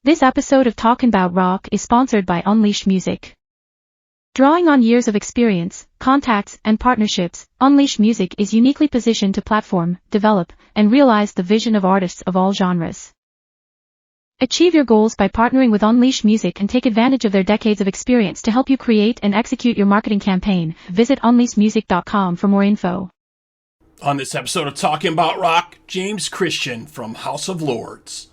This episode of Talkin' About Rock is sponsored by Unleashed Music. Drawing on years of experience, contacts, and partnerships, Unleashed Music is uniquely positioned to platform, develop, and realize the vision of artists of all genres. Achieve your goals by partnering with Unleashed Music and take advantage of their decades of experience to help you create and execute your marketing campaign. Visit unleashedmusic.com for more info. On this episode of Talking About Rock, James Christian from House of Lords.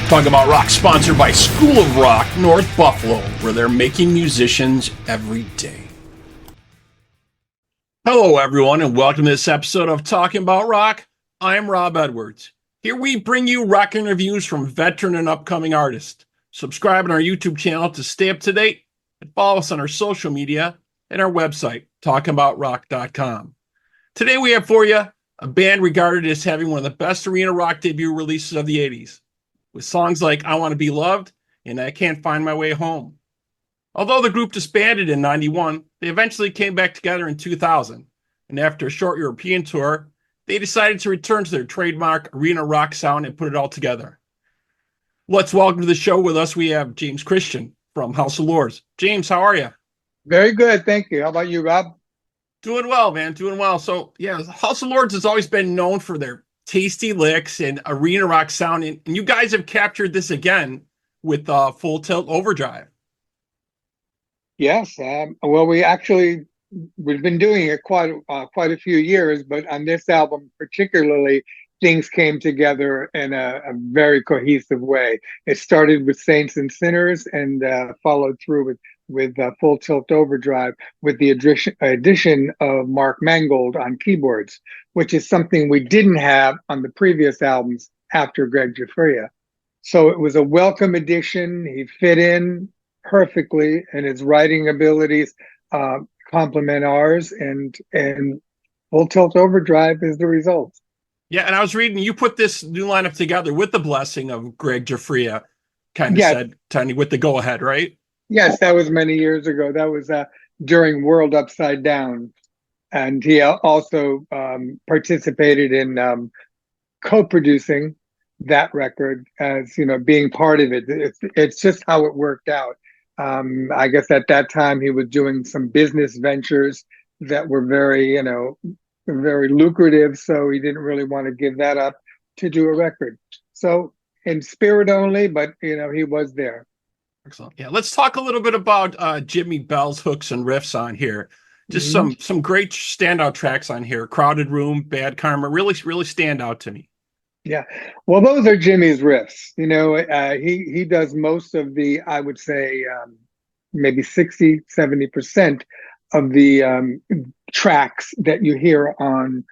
Talking About Rock, sponsored by School of Rock, North Buffalo, where they're making musicians every day. Hello, everyone, and welcome to this episode of Talking About Rock. I'm Rob Edwards. Here we bring you rock interviews from veteran and upcoming artists. Subscribe on our YouTube channel to stay up to date, and follow us on our social media and our website, talkingaboutrock.com. Today we have for you a band regarded as having one of the best arena rock debut releases of the 80s. With songs like I Want to Be Loved and I Can't Find My Way Home. Although the group disbanded in 91, they eventually came back together in 2000, and after a short European tour, they decided to return to their trademark arena rock sound and put it all together. Let's welcome to the show with us, we have James Christian from House of Lords. James, how are you? Very good, thank you. How about you, Rob? Doing well, man, doing well. So, yeah, House of Lords has always been known for their tasty licks and arena rock sound, and you guys have captured this again with Full Tilt Overdrive. Yes, well, we've been doing it quite a few years, but on this album particularly, things came together in a very cohesive way. It started with Saints and Sinners and followed through with Full Tilt Overdrive with the addition of Mark Mangold on keyboards, which is something we didn't have on the previous albums after Greg Giuffria. So it was a welcome addition. He fit in perfectly, and his writing abilities complement ours, and Full Tilt Overdrive is the result. Yeah, and I was reading, you put this new lineup together with the blessing of Greg Giuffria, said, Tiny, with the go-ahead, right? Yes, that was many years ago. That was during World Upside Down. And he also participated in co-producing that record as, being part of it. It's just how it worked out. I guess at that time he was doing some business ventures that were very, very lucrative. So he didn't really want to give that up to do a record. So in spirit only, but, he was there. Excellent. Yeah, let's talk a little bit about Jimmy Bell's hooks and riffs on here. Just some great standout tracks on here. Crowded Room, Bad Karma, really stand out to me. Yeah, well, those are Jimmy's riffs. He does most of the, I would say, maybe 60, 70% of the tracks that you hear on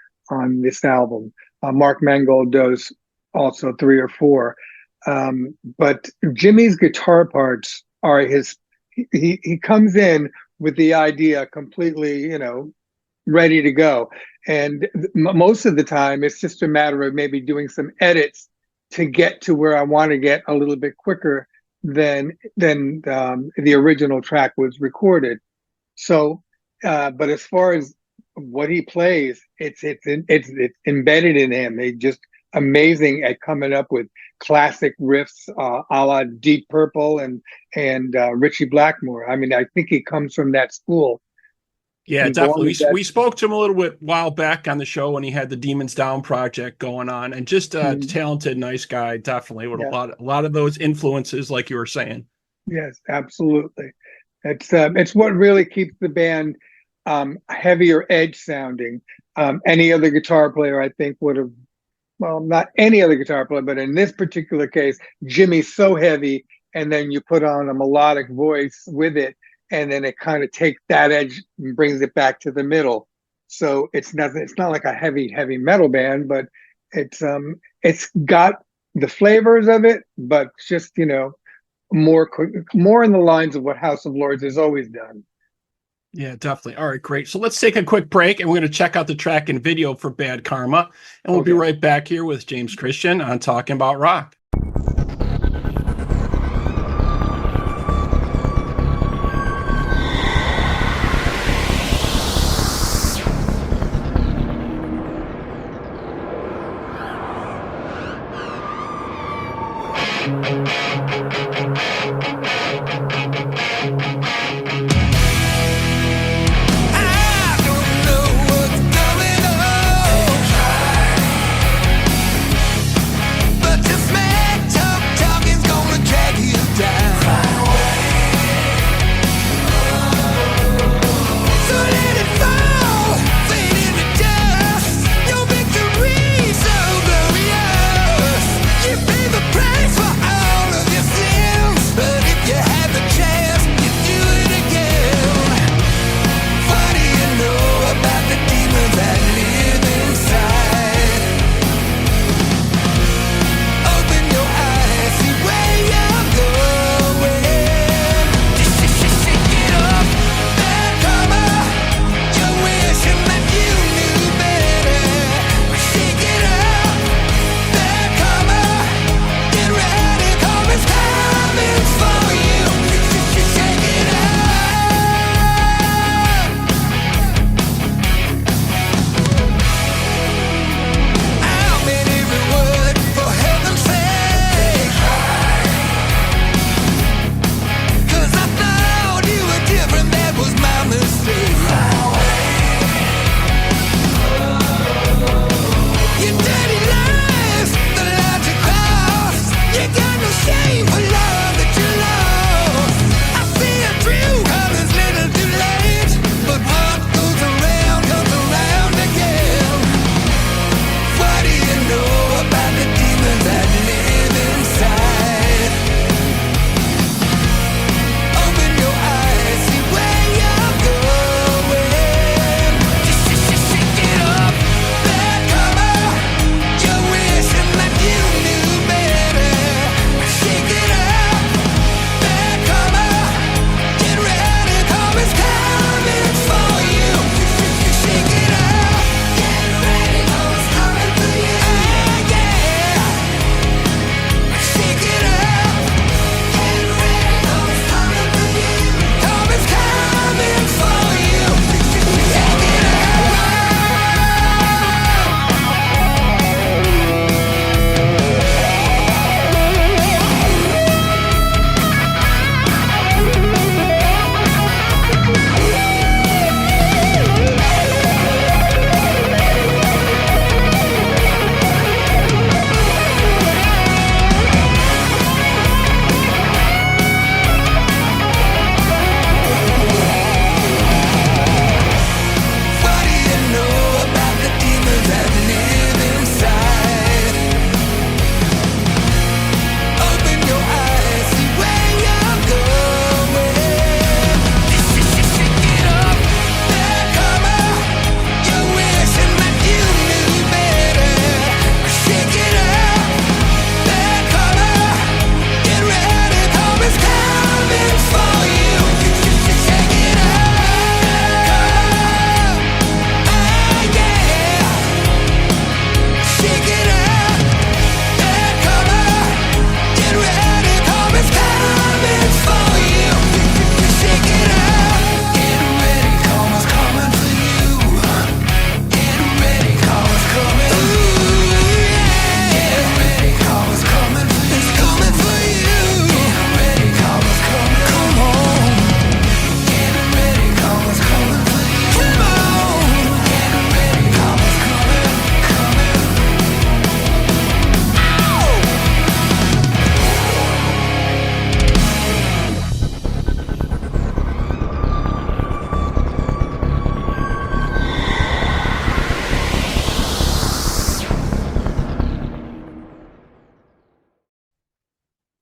this album. Mark Mangold does also 3 or 4. But Jimmy's guitar parts are he comes in with the idea completely, ready to go. And most of the time it's just a matter of maybe doing some edits to get to where I want to get a little bit quicker than the original track was recorded. So, but as far as what he plays, it's embedded in him. They just amazing at coming up with classic riffs, a la Deep Purple and Ritchie Blackmore. I mean, I think he comes from that school. Yeah, definitely. We spoke to him a little bit while back on the show when he had the Demons Down project going on, and just a talented, nice guy, definitely, with a lot of those influences, like you were saying. Yes, absolutely. It's what really keeps the band heavier edge sounding. Any other guitar player, I think, would have. Well, not any other guitar player, but in this particular case, Jimmy's so heavy, and then you put on a melodic voice with it, and then it kind of takes that edge and brings it back to the middle. So it's not like a heavy metal band, but it's got the flavors of it, but just more in the lines of what House of Lords has always done. Yeah, definitely. All right, great. So let's take a quick break and we're going to check out the track and video for Bad Karma. And we'll be Okay. right back here with James Christian on Talking About Rock.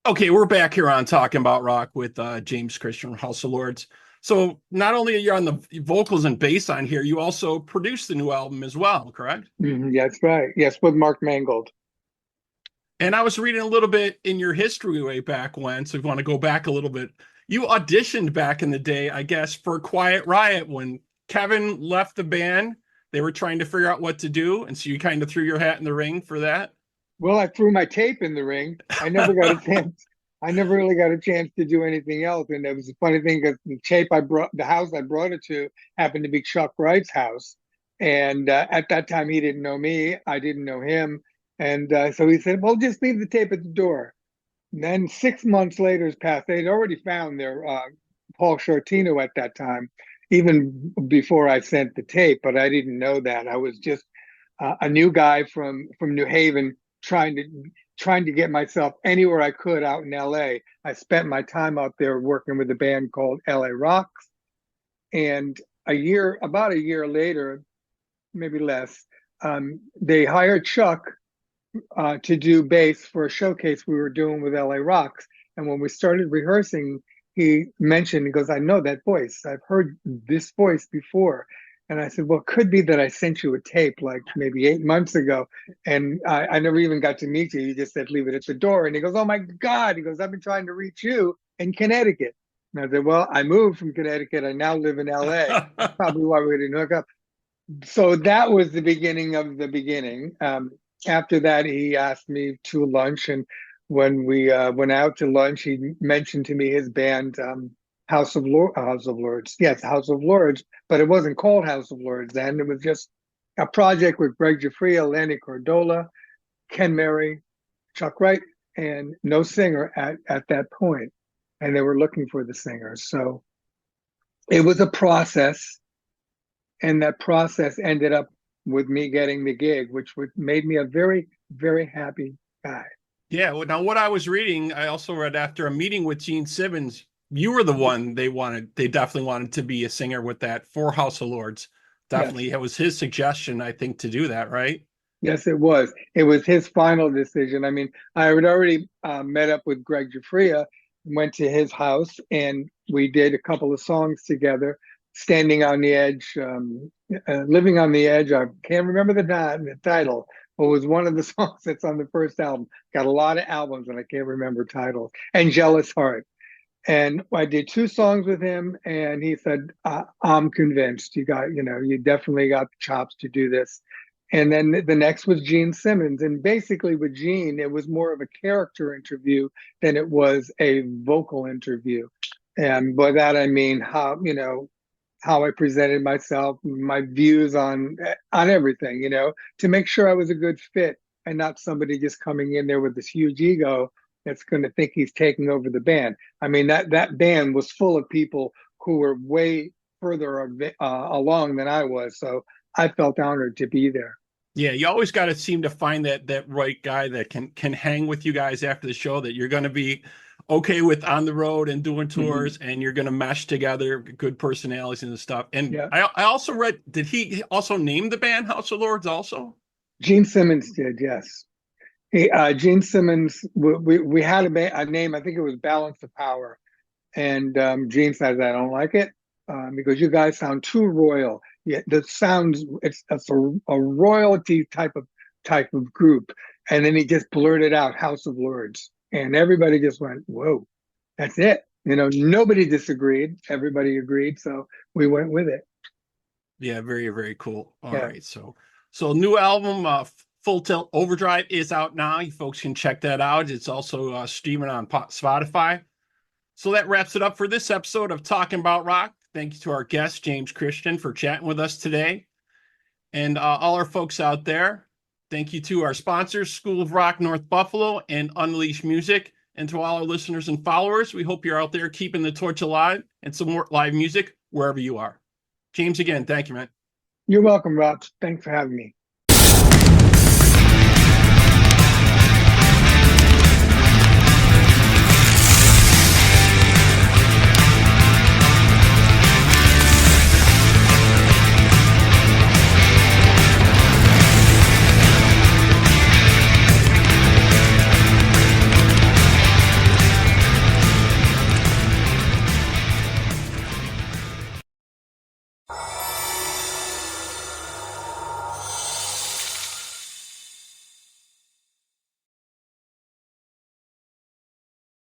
Okay, we're back here on Talking About Rock with James Christian from House of Lords. So not only are you on the vocals and bass on here, you also produced the new album as well, correct? That's right. Yes, with Mark Mangold. And I was reading a little bit in your history way back when, so if you want to go back a little bit, You auditioned back in the day, I guess, for Quiet Riot when Kevin left the band. They were trying to figure out what to do, and so you kind of threw your hat in the ring for that. Well, I threw my tape in the ring. I never got a chance. I never really got a chance to do anything else. And it was a funny thing because the house I brought it to happened to be Chuck Wright's house. And at that time, he didn't know me. I didn't know him. And so he said, well, just leave the tape at the door. And then 6 months later has passed. They'd already found their Paul Shortino at that time, even before I sent the tape, but I didn't know that. I was just a new guy from New Haven trying to get myself anywhere I could out in LA. I spent my time out there working with a band called LA Rocks. And about a year later, maybe less, they hired Chuck to do bass for a showcase we were doing with LA Rocks. And when we started rehearsing, he goes, I know that voice. I've heard this voice before. And I said, well, it could be that I sent you a tape like maybe 8 months ago. And I never even got to meet you. You just said, leave it at the door. And he goes, oh my God. He goes, I've been trying to reach you in Connecticut. And I said, well, I moved from Connecticut. I now live in LA. That's probably why we didn't hook up. So that was the beginning of the beginning. After that, he asked me to lunch. And when we went out to lunch, he mentioned to me his band, House of Lords. Yes, House of Lords, but it wasn't called House of Lords then. It was just a project with Greg Giuffria, Lanny Cordola, Ken Mary, Chuck Wright, and no singer at that point. And they were looking for the singer. So it was a process. And that process ended up with me getting the gig, which made me a very, very happy guy. Yeah. Well, now what I was reading, I also read after a meeting with Gene Simmons, you were the one they definitely wanted to be a singer with that for House of Lords. Definitely. Yes. It was his suggestion, I think, to do that, right? Yes, it was. It was his final decision. I mean, I had already met up with Greg Giuffria, went to his house, and we did a couple of songs together, Standing on the Edge, Living on the Edge. I can't remember the title, but it was one of the songs that's on the first album. Got a lot of albums, and I can't remember titles. And Jealous Heart. And I did 2 songs with him, and he said, I'm convinced you definitely got the chops to do this. And then the next was Gene Simmons. And basically with Gene, it was more of a character interview than it was a vocal interview. And by that, I mean how I presented myself, my views on everything, to make sure I was a good fit and not somebody just coming in there with this huge ego that's going to think he's taking over the band. I mean, that band was full of people who were way further along than I was. So I felt honored to be there. Yeah, you always got to seem to find that right guy that can hang with you guys after the show, that you're going to be okay with on the road and doing tours, and you're going to mesh together, good personalities and stuff. And yeah. I also read, did he also name the band House of Lords also? Gene Simmons did, yes. Gene Simmons, we had a name, I think it was Balance of Power. And Gene says, I don't like it because you guys sound too royal. Yeah, that sounds, it's a royalty type of group. And then he just blurted out House of Lords. And everybody just went, whoa, that's it. Nobody disagreed. Everybody agreed. So we went with it. Yeah, very, very cool. All right. So new album, Full Tilt Overdrive is out now. You folks can check that out. It's also streaming on Spotify. So that wraps it up for this episode of Talking About Rock. Thank you to our guest, James Christian, for chatting with us today. And all our folks out there, thank you to our sponsors, School of Rock North Buffalo and Unleash Music. And to all our listeners and followers, we hope you're out there keeping the torch alive and some more live music wherever you are. James, again, thank you, man. You're welcome, Rob. Thanks for having me.